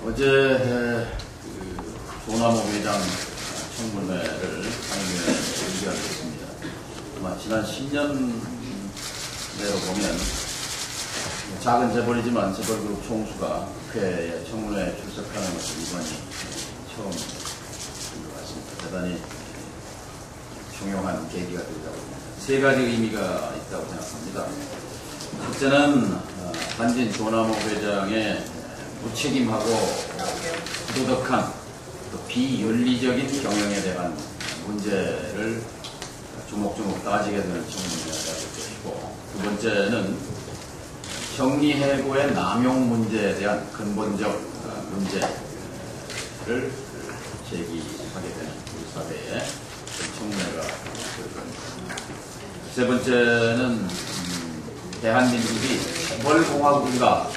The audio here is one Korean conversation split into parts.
어제 조남호 회장 청문회를 상임위에 의결했습니다. 아마 지난 10년 내로 보면 작은 재벌이지만 재벌그룹 총수가 국회에 청문회에 출석하는 것은 이번이 처음인 것 같습니다. 대단히 중요한 계기가 되리라고 봅니다. 세 가지 의미가 있다고 생각합니다. 첫째는 한진 조남호 회장의 무책임하고 부도덕한 또 비윤리적인 경영에 대한 문제를 조목조목 따지게 되는 청문회가 될 것이고, 두 번째는 정리해고의 남용 문제에 대한 근본적 문제를 제기하게 되는 우리 사회의 청문회가 될 겁니다. 세 번째는 대한민국이 재벌공화국인가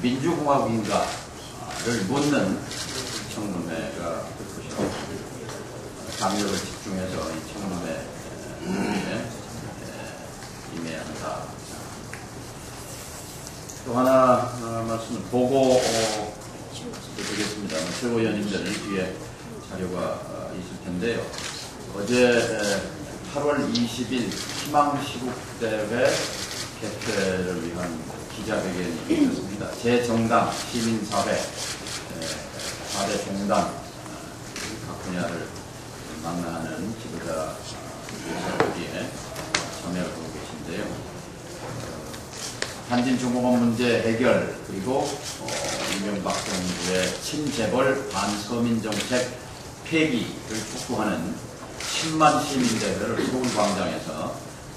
민주공화국인가를 묻는 청문회가 될 것이고, 강력을 집중해서 이 청문회에 임해야 한다. 또 하나 말씀은 보고 드리겠습니다. 최고위원님들 뒤에 자료가 있을 텐데요. 어제 8월 20일 희망시국대회 개최를 위한 기자회견이 있었습니다. 제 정당 시민사회 4대 정당 각 분야를 망라하는 지도자 교사들이 참여를 하고 계신데요. 한진중공업 문제 해결, 그리고 이명박 정부의 친재벌 반서민 정책 폐기를 촉구하는 10만 시민대회를 서울광장에서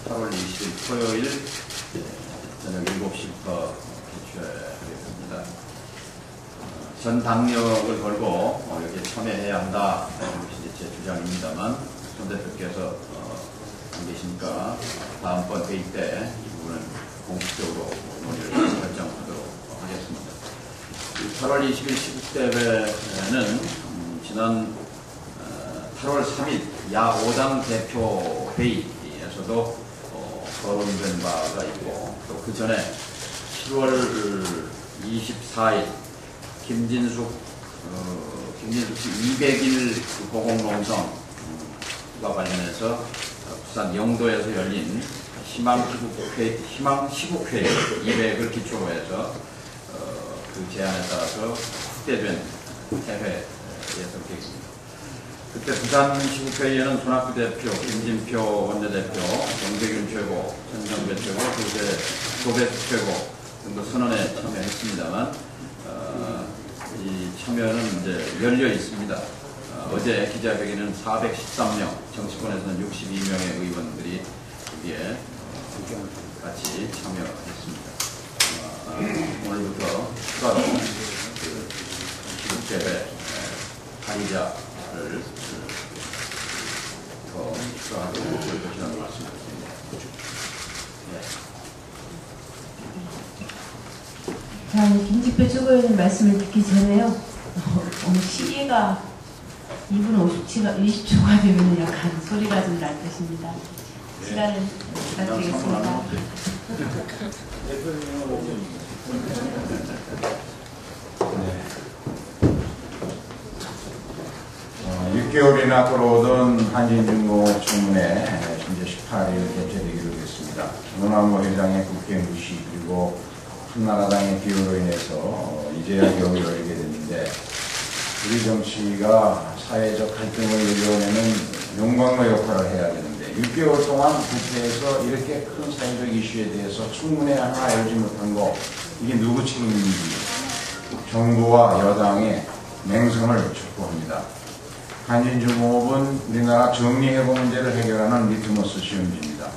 8월 20일 토요일 저녁 7시부터 개최하게 됩니다. 전 당력을 걸고 여기에 참여해야 한다. 이것이 제 주장입니다만, 전 대표께서 안 계시니까 다음번 회의 때 이 부분은 공식적으로 논의를 결정하도록 하겠습니다. 8월 20일 시국대회는 지난 8월 3일 야 5당 대표 회의에서도 거론된 바가 있고, 또 그 전에 10월 24일 김진숙 씨 200일 보건농성과 관련해서 부산 영도에서 열린 희망시국회 200을 기초로 해서 그 제안에 따라서 확대된 대회에서 있습니다. 그때 부산시국회의에는 손학규 대표, 김진표 원내대표, 정세균 최고, 천정배 최고, 조배수 최고 등도 선언에 참여했습니다만, 이 참여는 이제 열려 있습니다. 어제 기자회견에는 413명, 정치권에서는 62명의 의원들이 여기에 같이 참여했습니다. 오늘부터 추가로 그 시국대회 관리자를 더 추가하고 볼 것이라는 말씀드립니다. 자, 김진표 최고위원님 말씀을 듣기 전에요. 오늘 시계가 2분 20초가 되면 약간 소리가 좀 날 것입니다. 시간을 부탁드리겠습니다. 6개월이나 앞으로 오던 한진중공업 청문회 현재 18일 개최되기로 했습니다. 조남호 회장의 국회 무시, 그리고 한나라당의 기여로 인해서 이제야 겨우 열리게 됐는데, 우리 정치가 사회적 갈등을 이겨내는 용광로 역할을 해야 되는데, 6개월 동안 국회에서 이렇게 큰 사회적 이슈에 대해서 청문회 하나 열지 못한 거, 이게 누구 책임인지 정부와 여당의 맹성을 촉구합니다. 한진중공업은 우리나라 정리해고 문제를 해결하는 리트머스 시험지입니다.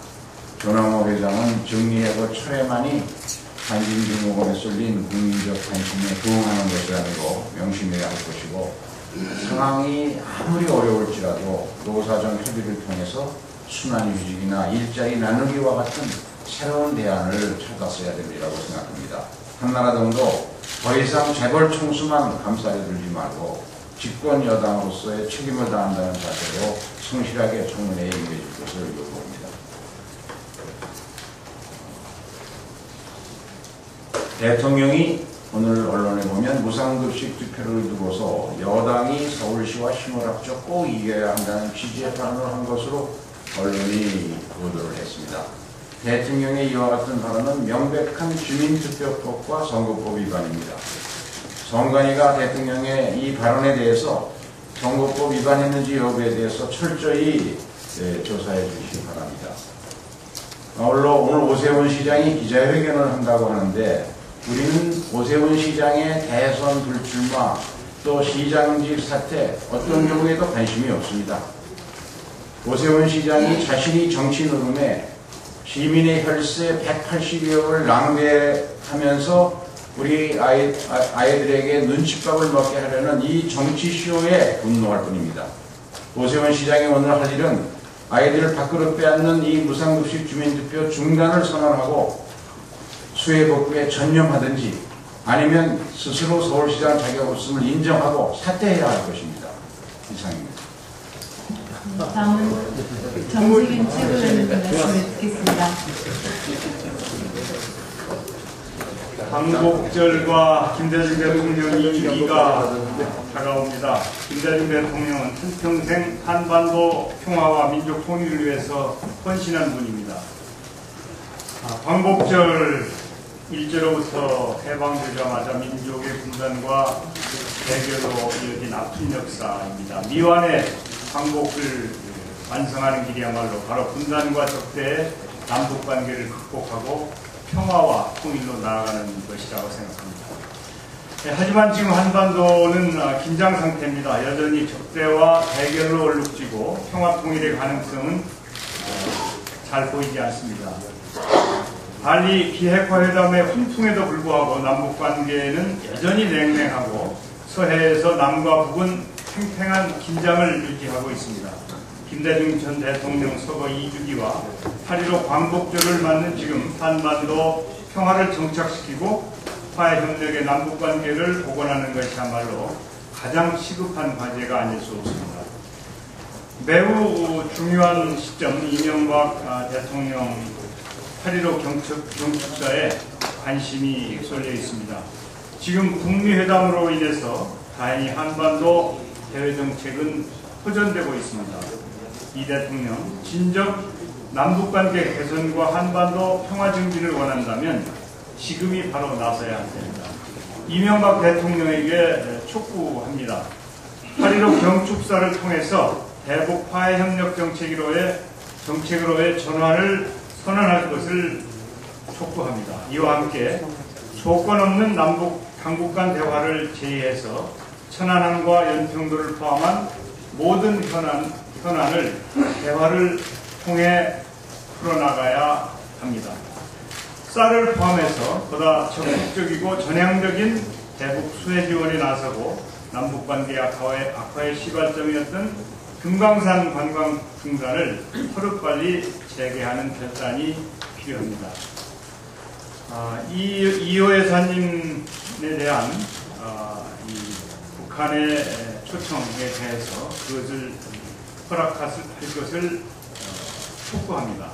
조남호 회장은 정리해고 철회만이 한진중공업에 쏠린 국민적 관심에 부응하는 것이 아니고 명심해야 할 것이고, 상황이 아무리 어려울지라도 노사정 협의를 통해서 순환휴직이나 일자리 나누기와 같은 새로운 대안을 찾았어야 됩니다라고 생각합니다. 한나라당도 더 이상 재벌 총수만 감싸려 들지 말고 집권 여당으로서의 책임을 다한다는 자세로 성실하게 청문회에 임해줄 것을 요구합니다. 대통령이 오늘 언론에 보면 무상급식 투표를 두고서 여당이 서울시와 힘을 합쳐 꼭 이겨야 한다는 취지의 발언을 한 것으로 언론이 보도를 했습니다. 대통령의 이와 같은 발언은 명백한 주민투표법과 선거법 위반입니다. 선관위가 대통령의 이 발언에 대해서 선거법 위반했는지 여부에 대해서 철저히 조사해 주시기 바랍니다. 아울러 오늘 오세훈 시장이 기자회견을 한다고 하는데 우리는 오세훈 시장의 대선 불출마 또 시장직 사퇴 어떤 경우에도 관심이 없습니다. 오세훈 시장이 자신이 정치 노름에 시민의 혈세 180여억을 낭비하면서 우리 아이들에게 눈칫밥을 먹게 하려는 이 정치쇼에 분노할 뿐입니다. 오세훈 시장이 오늘 할 일은 아이들을 밖으로 빼앗는 이 무상급식 주민투표 중단을 선언하고 수해복구에 전념하든지 아니면 스스로 서울시장 자격 없음을 인정하고 사퇴해야 할 것입니다. 이상입니다. 다음은 정세균 최고위원님 말씀을 듣겠습니다. 광복절과 김대중 대통령 임기가 다가옵니다. 김대중 대통령은 한평생 한반도 평화와 민족 통일을 위해서 헌신한 분입니다. 광복절 일제로부터 해방되자마자 민족의 분단과 대결로 이어진 아픈 역사입니다. 미완의 광복을 완성하는 길이야말로 바로 분단과 적대의 남북관계를 극복하고 평화와 통일로 나아가는 것이라고 생각합니다. 하지만 지금 한반도는 긴장 상태입니다. 여전히 적대와 대결로 얼룩지고 평화 통일의 가능성은 잘 보이지 않습니다. 달리 비핵화 회담의 훈풍에도 불구하고 남북관계는 여전히 냉랭하고 서해에서 남과 북은 팽팽한 긴장을 유지하고 있습니다. 김대중 전 대통령 서거 2주기와 8.15 광복절을 맞는 지금 한반도 평화를 정착시키고 화해협력의 남북관계를 복원하는 것이야말로 가장 시급한 과제가 아닐 수 없습니다. 매우 중요한 시점 이명박 대통령 8.15 경축사에 관심이 쏠려 있습니다. 지금 북미회담으로 인해서 다행히 한반도 대외정책은 호전되고 있습니다. 이 대통령 진정 남북관계 개선과 한반도 평화 증진을 원한다면 지금이 바로 나서야 합니다. 이명박 대통령에게 촉구합니다. 8.15 경축사를 통해서 대북 화해협력 정책으로의 전환을 선언할 것을 촉구합니다. 이와 함께 조건 없는 남북 당국 간 대화를 제의해서 천안함과 연평도를 포함한 모든 현안을 대화를 통해 풀어나가야 합니다. 쌀을 포함해서 보다 적극적이고 전향적인 대북 수혜 지원에 나서고 남북관계 악화의 시발점이었던 금강산 관광 중단을 하루빨리 재개하는 결단이 필요합니다. 이호 여사님에 대한 이 북한의 초청에 대해서 그것을 허락할 것을 촉구합니다.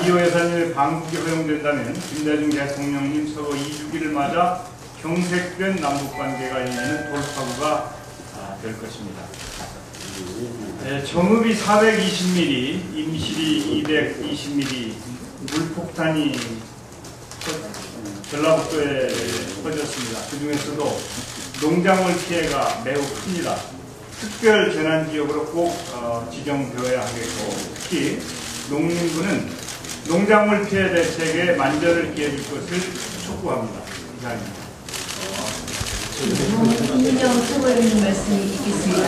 이호 여사님의 방북이 허용된다면 김대중 대통령님 서거 2주기를 맞아 경색된 남북관계가 이르는 돌파구가 될 것입니다. 정읍이 420mm, 임실이 220mm 물폭탄이 전라북도에 퍼졌습니다. 그 중에서도 농작물 피해가 매우 큽니다. 특별 재난지역으로 꼭 지정되어야 하겠고 특히 농민부는 농작물 피해 대책에 만전을 기해줄 것을 촉구합니다. 이상입니다. 이민영 최고위원님 말씀이 있겠습니다.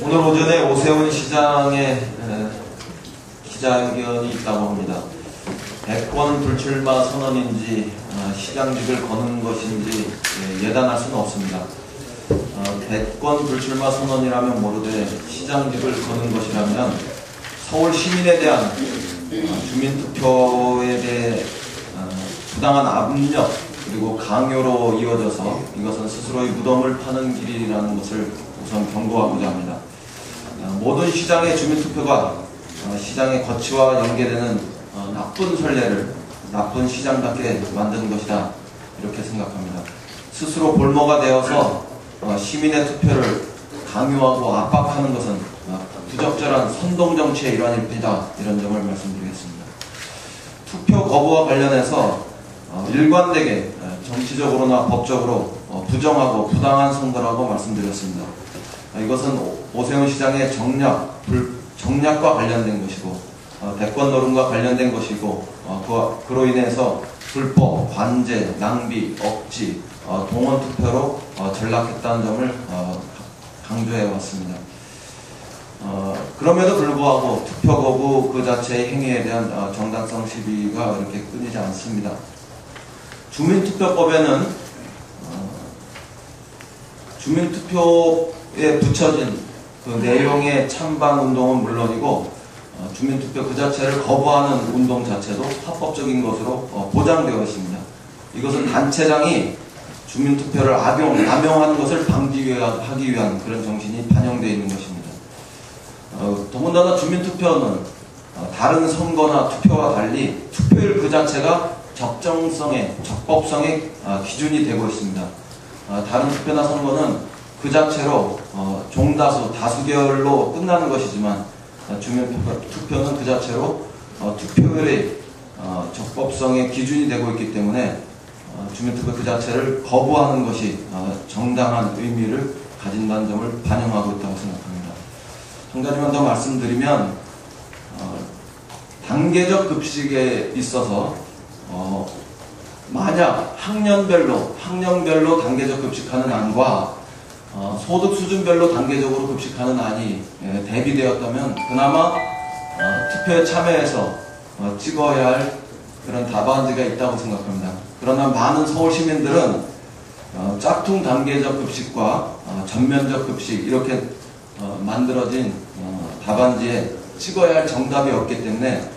오늘 오전에 오세훈 시장의 기자회견이 있다고 합니다. 대권 불출마 선언인지 시장직을 거는 것인지 예단할 수는 없습니다. 대권 불출마 선언이라면 모르되 시장직을 거는 것이라면 서울 시민에 대한 주민투표에 대해 부당한 압력 그리고 강요로 이어져서 이것은 스스로의 무덤을 파는 길이라는 것을 우선 경고하고자 합니다. 모든 시장의 주민투표가 시장의 거치와 연계되는 나쁜 선례를 나쁜 시장답게 만드는 것이다, 이렇게 생각합니다. 스스로 볼모가 되어서 시민의 투표를 강요하고 압박하는 것은 부적절한 선동정치의 일환일 뿐이다, 이런 점을 말씀드리겠습니다. 투표 거부와 관련해서 일관되게 정치적으로나 법적으로 부정하고 부당한 선거라고 말씀드렸습니다. 이것은 오세훈 시장의 정략과 관련된 것이고 대권 노름과 관련된 것이고 그로 인해서 불법, 관제, 낭비, 억지, 동원 투표로 전락했다는 점을 강조해 왔습니다. 그럼에도 불구하고 투표 거부 그 자체의 행위에 대한 정당성 시비가 이렇게 끊이지 않습니다. 주민투표법에는 주민투표에 붙여진 그 내용의 찬반 운동은 물론이고 주민투표 그 자체를 거부하는 운동 자체도 합법적인 것으로 보장되어 있습니다. 이것은 단체장이 주민투표를 남용하는 것을 방지하기 위한 그런 정신이 반영되어 있는 것입니다. 더군다나 주민투표는 다른 선거나 투표와 달리 투표율 그 자체가 적법성의 기준이 되고 있습니다. 다른 투표나 선거는 그 자체로 종다수, 다수결로 끝나는 것이지만 주민투표는 그 자체로 투표율의 적법성의 기준이 되고 있기 때문에 주민투표 그 자체를 거부하는 것이 정당한 의미를 가진다는 점을 반영하고 있다고 생각합니다. 한 가지만 더 말씀드리면 단계적 급식에 있어서 만약 학년별로 단계적 급식하는 안과 소득 수준별로 단계적으로 급식하는 안이 대비되었다면 그나마 투표에 참여해서 찍어야 할 그런 답안지가 있다고 생각합니다. 그러나 많은 서울 시민들은 짝퉁 단계적 급식과 전면적 급식 이렇게 만들어진 답안지에 찍어야 할 정답이 없기 때문에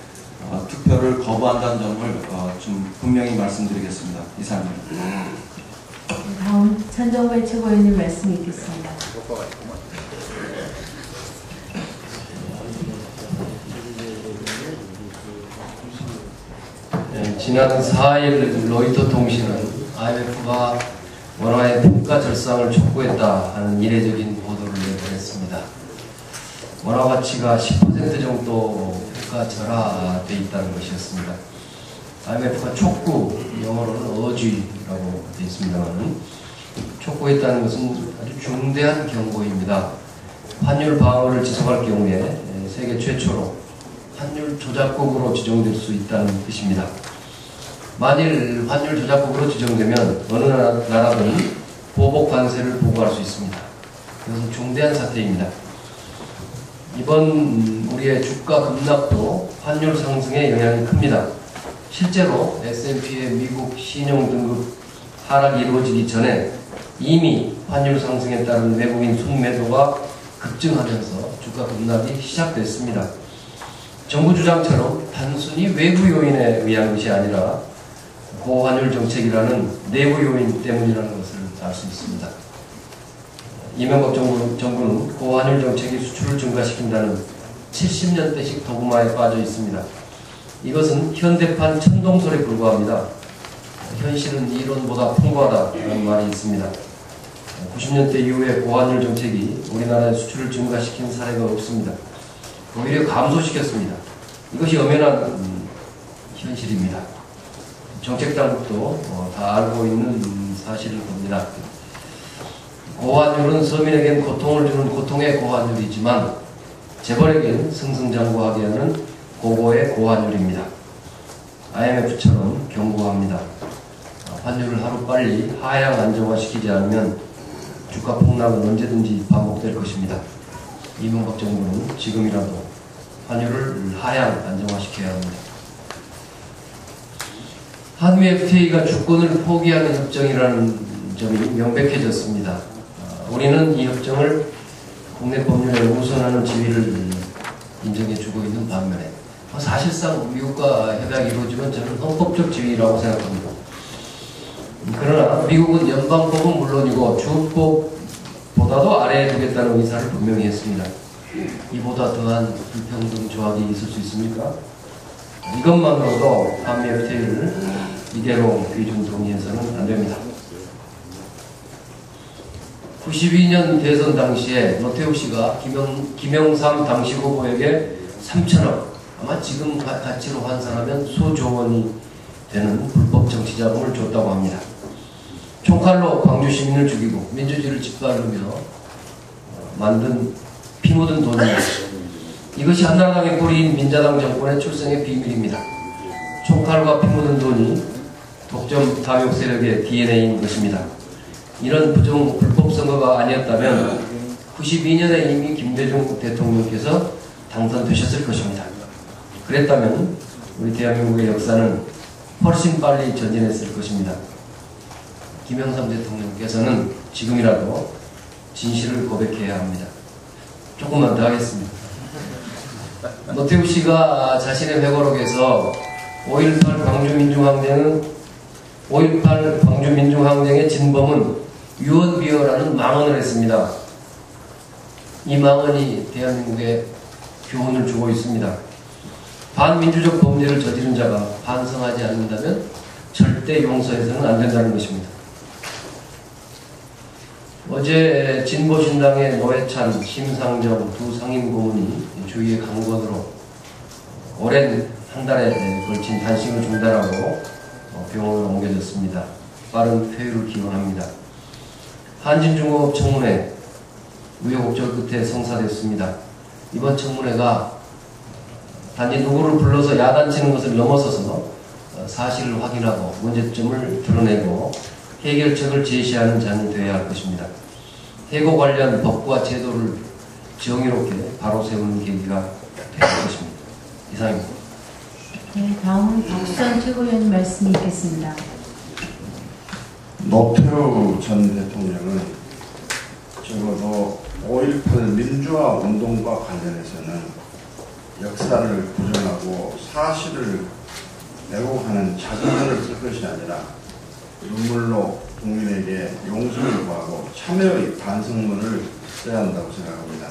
투표를 거부한다는 점을 좀 분명히 말씀드리겠습니다. 이상입니다. 다음 천정배 최고위원님 말씀 있겠습니다. 지난 4일 로이터 통신은 IMF가 원화의 평가 절상을 촉구했다 하는 이례적인 보도를 내보냈습니다. 원화 가치가 10% 정도 평가 절하되어 있다는 것이었습니다. IMF가 촉구, 영어로는 어쥐라고 되어 있습니다만 촉구했다는 것은 아주 중대한 경고입니다. 환율 방어를 지속할 경우에 세계 최초로 환율 조작국으로 지정될 수 있다는 뜻입니다. 만일 환율 조작국으로 지정되면 어느 나라든 보복 관세를 보고할 수 있습니다. 이것은 중대한 사태입니다. 이번 우리의 주가 급락도 환율 상승에 영향이 큽니다. 실제로 S&P의 미국 신용 등급 하락이 이루어지기 전에 이미 환율 상승에 따른 외국인 순매도가 급증하면서 주가 급락이 시작됐습니다. 정부 주장처럼 단순히 외부 요인에 의한 것이 아니라 고환율 정책이라는 내부 요인 때문이라는 것을 알 수 있습니다. 이명박 정부는 고환율 정책이 수출을 증가시킨다는 70년대식 도구마에 빠져 있습니다. 이것은 현대판 천동설에 불과합니다. 현실은 이론보다 풍부하다는 말이 있습니다. 90년대 이후에 고환율 정책이 우리나라의 수출을 증가시킨 사례가 없습니다. 오히려 감소시켰습니다. 이것이 엄연한 현실입니다. 정책당국도 다 알고 있는 사실일 겁니다. 고환율은 서민에겐 고통을 주는 고통의 고환율이지만 재벌에겐 승승장구하게 하는 고고의 고환율입니다. IMF처럼 경고합니다. 환율을 하루빨리 하향 안정화시키지 않으면 주가 폭락은 언제든지 반복될 것입니다. 이명박 정부는 지금이라도 환율을 하향 안정화시켜야 합니다. 한미 FTA가 주권을 포기하는 협정이라는 점이 명백해졌습니다. 우리는 이 협정을 국내 법률에 우선하는 지위를 인정해주고 있는 반면에 사실상 미국과 협약이 이루어지면 저는 헌법적 지위라고 생각합니다. 그러나 미국은 연방법은 물론이고 주법보다도 아래에 두겠다는 의사를 분명히 했습니다. 이보다 더한 불평등 조항이 있을 수 있습니까? 이것만으로도 한미FTA를 이대로 비준 동의해서는 안 됩니다. 92년 대선 당시에 노태우 씨가 김영삼 당시 후보에게 3천억, 아마 지금 가치로 환산하면 수조 원이 되는 불법 정치 자금을 줬다고 합니다. 총칼로 광주 시민을 죽이고 민주주의를 짓밟으며 만든 피 묻은 돈입니다. 이것이 한나라당의 뿌리인 민자당 정권의 출생의 비밀입니다. 총칼과 피 묻은 돈이 독점 탐욕 세력의 DNA인 것입니다. 이런 불법 선거가 아니었다면 92년에 이미 김대중 대통령께서 당선되셨을 것입니다. 그랬다면 우리 대한민국의 역사는 훨씬 빨리 전진했을 것입니다. 김영삼 대통령께서는 지금이라도 진실을 고백해야 합니다. 조금만 더 하겠습니다. 노태우 씨가 자신의 회고록에서 5.18 광주민중항쟁의 진범은 유언비어라는 망언을 했습니다. 이 망언이 대한민국에 교훈을 주고 있습니다. 반민주적 범죄를 저지른 자가 반성하지 않는다면 절대 용서해서는 안 된다는 것입니다. 어제 진보신당의 노회찬, 심상정 두 상임고문이 주위의 강권으로 오랜 한 달에 걸친 단식을 중단하고 병원으로 옮겨졌습니다. 빠른 쾌유를 기원합니다. 한진중공업 청문회 우여곡절 끝에 성사됐습니다. 이번 청문회가 단지 누구를 불러서 야단치는 것을 넘어서서 사실을 확인하고 문제점을 드러내고 해결책을 제시하는 장이 되어야 할 것입니다. 해고 관련 법과 제도를 정의롭게 바로 세우는 계기가 될 것입니다. 이상입니다. 네, 다음은 박수환 최고위원 말씀이 있겠습니다. 노태우 전 대통령은 적어도 5.18 민주화 운동과 관련해서는 역사를 부정하고 사실을 왜곡하는 자전거를 쓸 것이 아니라 눈물로 국민에게 용서를 구하고 참여의 반성문을 써야 한다고 생각합니다.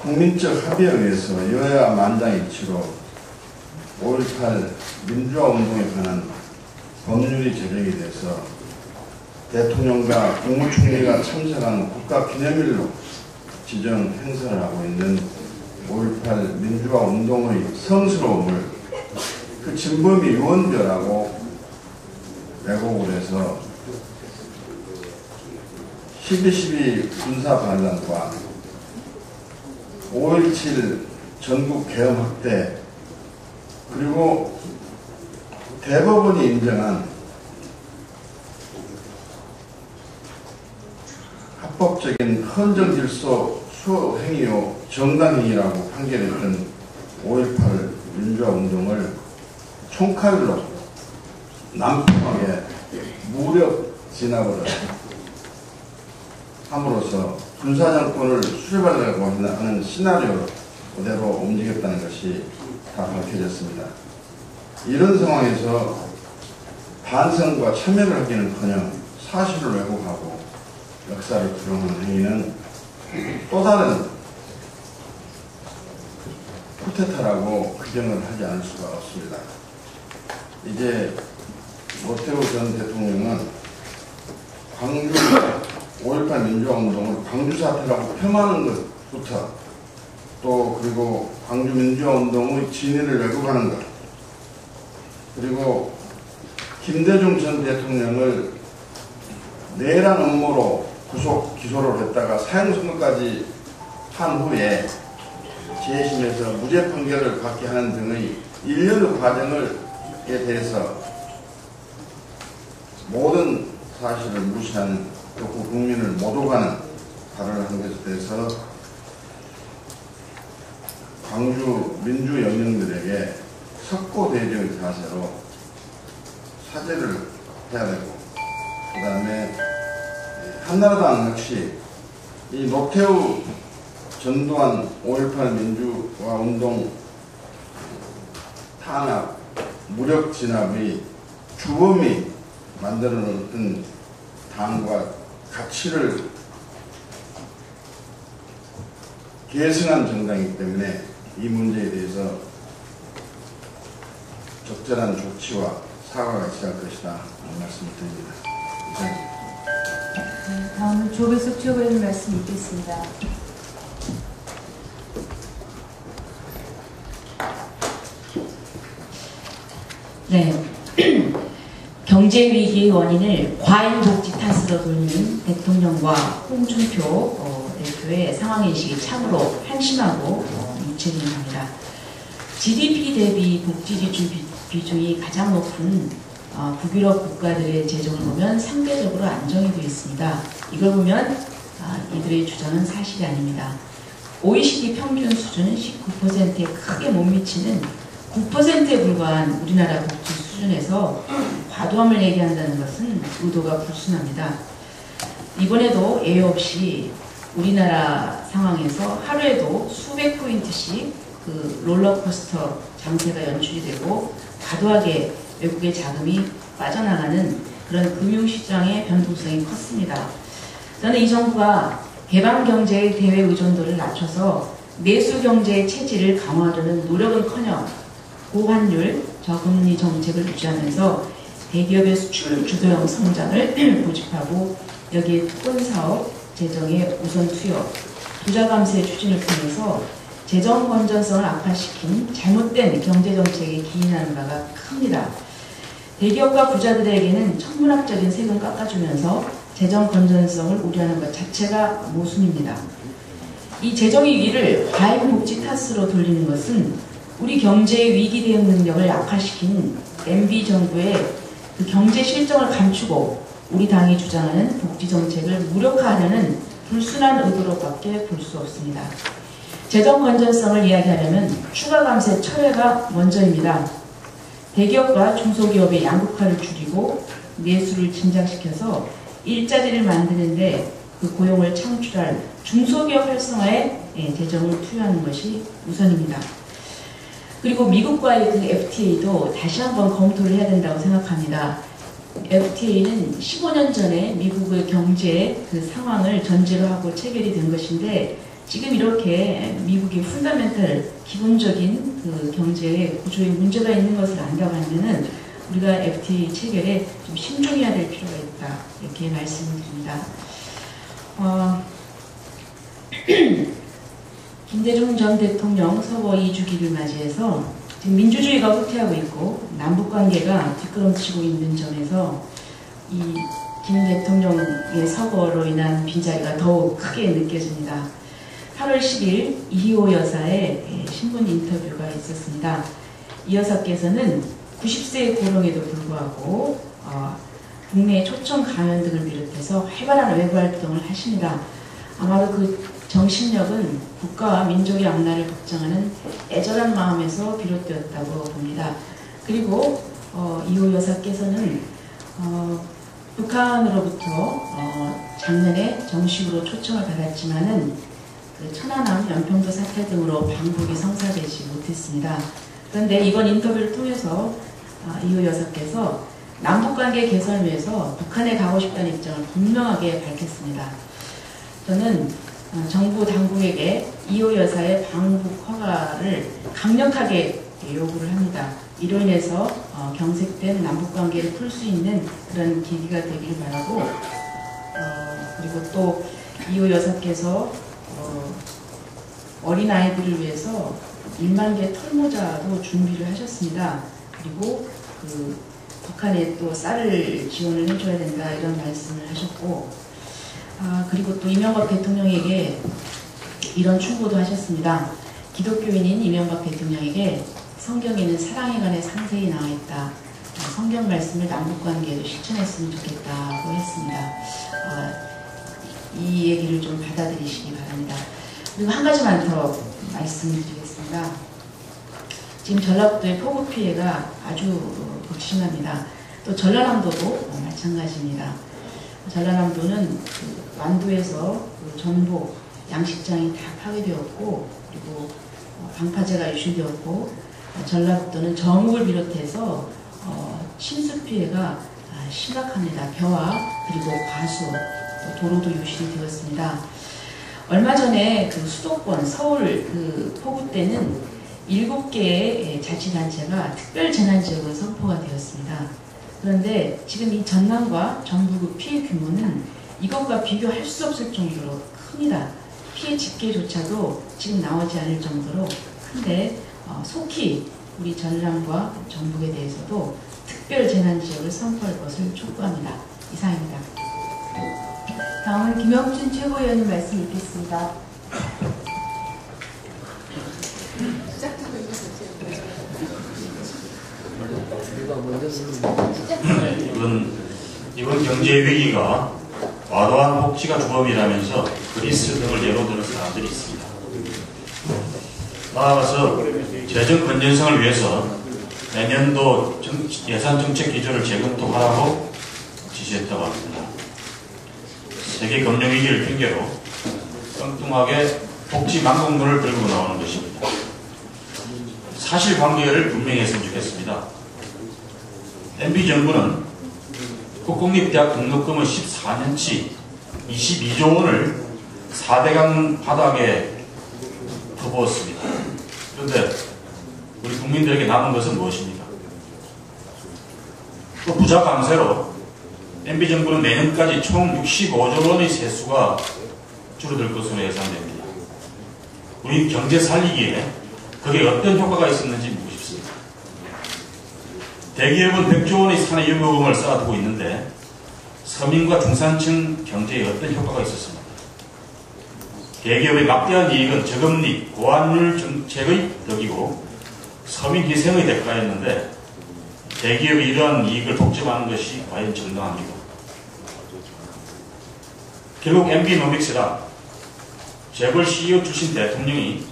국민적 합의에 의해서 여야 만장일치로 5.18 민주화 운동에 관한 법률이 제정이 돼서 대통령과 국무총리가 참석한 국가기념일로 지정 행사를 하고 있는 5.18 민주화 운동의 성스러움을 그 진범이 유언벼라고 왜곡을 해서 12.12 군사반란과 5.17 전국 계엄 확대 그리고 대법원이 인정한 합법적인 헌정질서 수행이요 정당행위라고 판결했던 5.18 민주화 운동을 총칼로 난폭하게 무력 진압을 함으로써 군사정권을 수립하려고 하는 시나리오로 그대로 움직였다는 것이 다 밝혀졌습니다. 이런 상황에서 반성과 참여를 하기는커녕 사실을 왜곡하고 역사를 부정하는 행위는 또 다른 쿠데타라고 규정을 하지 않을 수가 없습니다. 이제 노태우 전 대통령은 광주 5.18 민주화운동을 광주 사태라고 폄하하는 것부터 또 그리고 광주 민주화운동의 진위를 왜곡하는 것 그리고 김대중 전 대통령을 내란 음모로 구속 기소를 했다가 사형 선고까지 한 후에 재심에서 무죄 판결을 받게 하는 등의 일련의 과정에 대해서 모든 사실을 무시하는 또 국민을 못 오가는 발언을 한 것에 대해서 광주 민주 영령들에게 석고대죄의 자세로 사죄를 해야 되고 그 다음에 한나라당 역시 이 노태우 전두환 5.18 민주화 운동 탄압 무력 진압의 주범이 만들어 놓은 당과 가치를 계승한 정당이기 때문에 이 문제에 대해서 적절한 조치와 사과가 있어야 할 것이다 말씀을 드립니다. 이상입니다. 다음은 조배석 최고위원 말씀 있겠습니다. 네. 경제 위기의 원인을 과잉 복지 탓으로 돌리는 대통령과 홍준표 대표의 상황인식이 참으로 한심하고 무책임합니다. GDP 대비 복지 지출 비중이 가장 높은 북유럽 국가들의 재정을 보면 상대적으로 안정이 되어 있습니다. 이걸 보면 이들의 주장은 사실이 아닙니다. OECD 평균 수준은 19%에 크게 못 미치는 9%에 불과한 우리나라 복지 수준에서 과도함을 얘기한다는 것은 의도가 불순합니다. 이번에도 예외 없이 우리나라 상황에서 하루에도 수백 포인트씩 그 롤러코스터 장세가 연출이 되고 과도하게 외국의 자금이 빠져나가는 그런 금융시장의 변동성이 컸습니다. 저는 이 정부가 개방경제의 대외 의존도를 낮춰서 내수경제의 체질을 강화하려는 노력은커녕 고환율, 저금리 정책을 유지하면서 대기업의 수출 주도형 성장을 고집하고 여기에 특권사업, 재정의 우선 투여, 부자 감세 추진을 통해서 재정 건전성을 악화시킨 잘못된 경제정책에 기인하는 바가 큽니다. 대기업과 부자들에게는 천문학적인 세금 깎아주면서 재정 건전성을 우려하는 것 자체가 모순입니다. 이 재정위기를 과잉복지 탓으로 돌리는 것은 우리 경제의 위기 대응 능력을 약화시킨 MB 정부의 그 경제 실정을 감추고 우리 당이 주장하는 복지 정책을 무력화하려는 불순한 의도로밖에 볼 수 없습니다. 재정 건전성을 이야기하려면 추가 감세 철회가 먼저입니다. 대기업과 중소기업의 양극화를 줄이고 내수를 진작시켜서 일자리를 만드는데 그 고용을 창출할 중소기업 활성화에 재정을 투여하는 것이 우선입니다. 그리고 미국과의 그 FTA도 다시 한번 검토를 해야 된다고 생각합니다. FTA는 15년 전에 미국의 경제 그 상황을 전제로 하고 체결이 된 것인데 지금 이렇게 미국의 펀더멘털 기본적인 그 경제의 구조에 문제가 있는 것을 안다고 하면은 우리가 FTA 체결에 좀 신중해야 될 필요가 있다 이렇게 말씀드립니다. 김대중 전 대통령 서거 2주기를 맞이해서 지금 민주주의가 후퇴하고 있고 남북관계가 뒷걸음치고 있는 점에서 이 김 대통령의 서거로 인한 빈자리가 더욱 크게 느껴집니다. 8월 10일 이희호 여사의 신문 인터뷰가 있었습니다. 이 여사께서는 90세의 고령에도 불구하고 국내 초청 강연 등을 비롯해서 활발한 외부 활동을 하십니다. 아마도 그 정신력은 국가와 민족의 앞날을 걱정하는 애절한 마음에서 비롯되었다고 봅니다. 그리고 이호 여사께서는 북한으로부터 작년에 정식으로 초청을 받았지만은 그 천안함, 연평도 사태 등으로 방북이 성사되지 못했습니다. 그런데 이번 인터뷰를 통해서 이호 여사께서 남북관계 개선을 위해서 북한에 가고 싶다는 입장을 분명하게 밝혔습니다. 저는 정부 당국에게 이호 여사의 방북 허가를 강력하게 요구를 합니다. 이로 인해서 경색된 남북관계를 풀 수 있는 그런 계기가 되길 바라고 그리고 또 이호 여사께서 어린아이들을 위해서 1만 개 털모자도 준비를 하셨습니다. 그리고 그 북한에 또 쌀을 지원을 해줘야 된다 이런 말씀을 하셨고 그리고 또 이명박 대통령에게 이런 충고도 하셨습니다. 기독교인인 이명박 대통령에게 성경에는 사랑에 관해 상세히 나와 있다. 성경 말씀을 남북관계에도 실천했으면 좋겠다고 했습니다. 이 얘기를 좀 받아들이시기 바랍니다. 그리고 한 가지만 더 말씀드리겠습니다. 지금 전라북도의 폭우 피해가 아주 극심합니다. 또 전라남도도 마찬가지입니다. 전라남도는 그 완도에서 그 전복 양식장이 다 파괴되었고 그리고 방파제가 유실되었고 전라북도는 정읍을 비롯해서 침수 피해가 심각합니다. 벼와 그리고 과수, 도로도 유실이 되었습니다. 얼마 전에 그 수도권 서울 그 폭우 때는 7개의 자치단체가 특별재난지역으로 선포가 되었습니다. 그런데 지금 이 전남과 전북의 피해 규모는 이것과 비교할 수 없을 정도로 큽니다. 피해 집계조차도 지금 나오지 않을 정도로 큰데 속히 우리 전남과 전북에 대해서도 특별재난지역을 선포할 것을 촉구합니다. 이상입니다. 다음은 김영춘 최고위원님 말씀 읽겠습니다. 이번 경제 위기가 과도한 복지가 주범이라면서 그리스 등을 예로 드는 사람들이 있습니다. 나아가서 재정 건전성을 위해서 내년도 예산 정책 기조를 재검토하라고 지시했다고 합니다. 세계 금융 위기를 핑계로 엉뚱하게 복지 망국론을 들고 나오는 것입니다. 사실관계를 분명히 했으면 좋겠습니다. MB 정부는 국공립대학 등록금을 14년치 22조 원을 4대강 바닥에 퍼부었습니다. 그런데 우리 국민들에게 남은 것은 무엇입니까? 또 부자 감세로 MB 정부는 내년까지 총 65조 원의 세수가 줄어들 것으로 예상됩니다. 우리 경제 살리기에 그게 어떤 효과가 있었는지 묻고 싶습니다. 대기업은 100조 원의 산해유보금을 쌓아두고 있는데 서민과 중산층 경제에 어떤 효과가 있었습니까? 대기업의 막대한 이익은 저금리, 고환율 정책의 덕이고 서민 희생의 대가였는데 대기업이 이러한 이익을 독점하는 것이 과연 정당합니까? 결국 MB노믹스라 재벌 CEO 출신 대통령이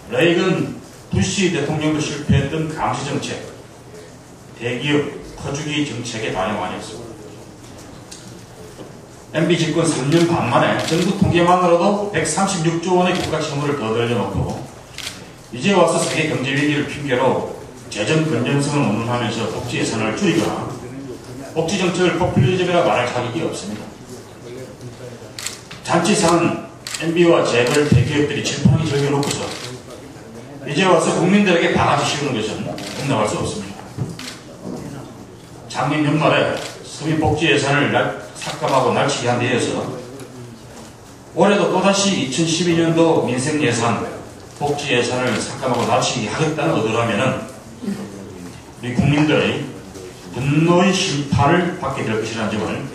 레이건, 부시 대통령도 실패했던 감시정책, 대기업 퍼주기 정책의 반영 아니었습니다. MB 집권 3년 반 만에 정부 통계만으로도 136조 원의 국가 채무를 더 늘려놓고 이제 와서 세계 경제 위기를 핑계로 재정 건전성을 운운하면서 복지 예산을 줄이거나 복지 정책을 포퓰리즘이라 말할 자격이 없습니다. 잔치상은 MB와 재벌 대기업들이 지팡이 절겨놓고서 이제 와서 국민들에게 바가지 씌우는 것은 용납할 수 없습니다. 작년 연말에 서민 복지 예산을 삭감하고 날치기 한 데 이어서 올해도 또다시 2012년도 민생 예산, 복지 예산을 삭감하고 날치기 하겠다는 의도라면은 우리 국민들의 분노의 심판을 받게 될 것이라는 점을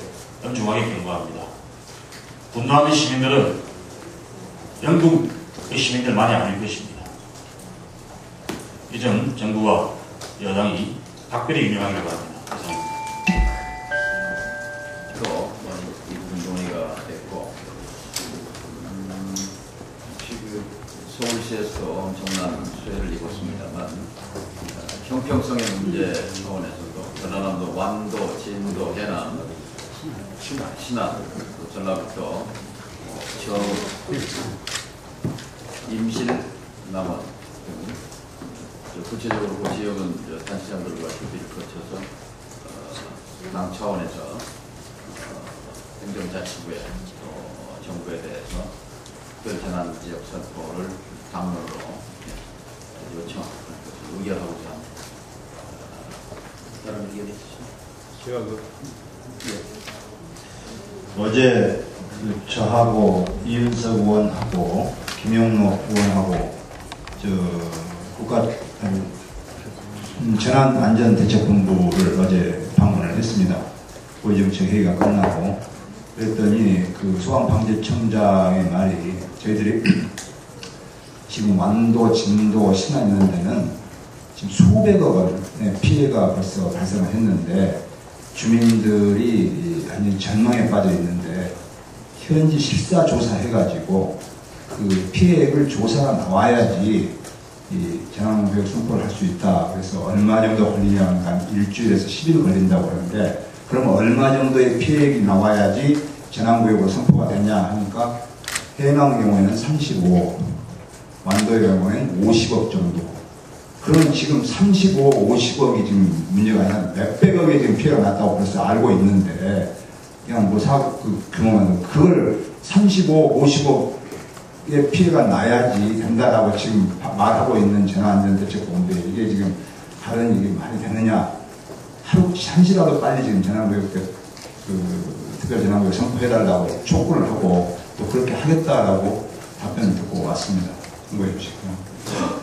엄중하게 경고합니다. 분노하는 시민들은 영국의 시민들만이 아닐 것입니다. 이 점 정부와 여당이 각별히 유념하기를 바랍니다. 감사합니다. 주로 이 부분 논의가 됐고 서울시에서도 엄청난 수혜를 입었습니다만 형평성의 문제 차원에서도 전라남도 완도, 진도, 해남, 신안, 전라북도, 임실, 남원 구체적으로 그 지역은 단체장들과 협의를 거쳐서 당 차원에서 행정자치부에 또 정부에 대해서 특별재난지역 선포를 당론으로 요청하고 의결하고자 합니다. 다른 의견 있으시죠? 어제 저하고 이윤석 의원하고 김영록 의원하고 국가 재난안전대책본부를 어제 방문을 했습니다. 고위정책 회의가 끝나고 그랬더니 그 소방방재청장의 말이 저희들이 지금 완도, 진도, 신안 이런 데는 지금 수백억 원의 피해가 벌써 발생을 했는데 주민들이 완전히 전망에 빠져 있는데 현지 실사조사 해가지고 그 피해액을 조사가 나와야지 이 재난구역 선포를 할 수 있다. 그래서 얼마 정도 걸리냐면 한 일주일에서 10일 걸린다고 하는데 그러면 얼마 정도의 피해액이 나와야지 재난구역으로 선포가 되냐 하니까 해남의 경우에는 35억, 완도의 경우에는 50억 정도. 그러면 지금 35억, 50억이 지금 문제가 아니라 몇백억의 지금 피해가 났다고 벌써 알고 있는데 그냥 뭐 그 규모만 그걸 35, 50억의 피해가 나야지 된다라고 지금 말하고 있는 재난안전대책본부에 이게 지금 다른 이게 말이 되느냐. 하루 한시라도 빨리 지금 재난구역 특별재난구역 선포해달라고 촉구를 하고 또 그렇게 하겠다라고 답변을 듣고 왔습니다. 참고해 주시고요.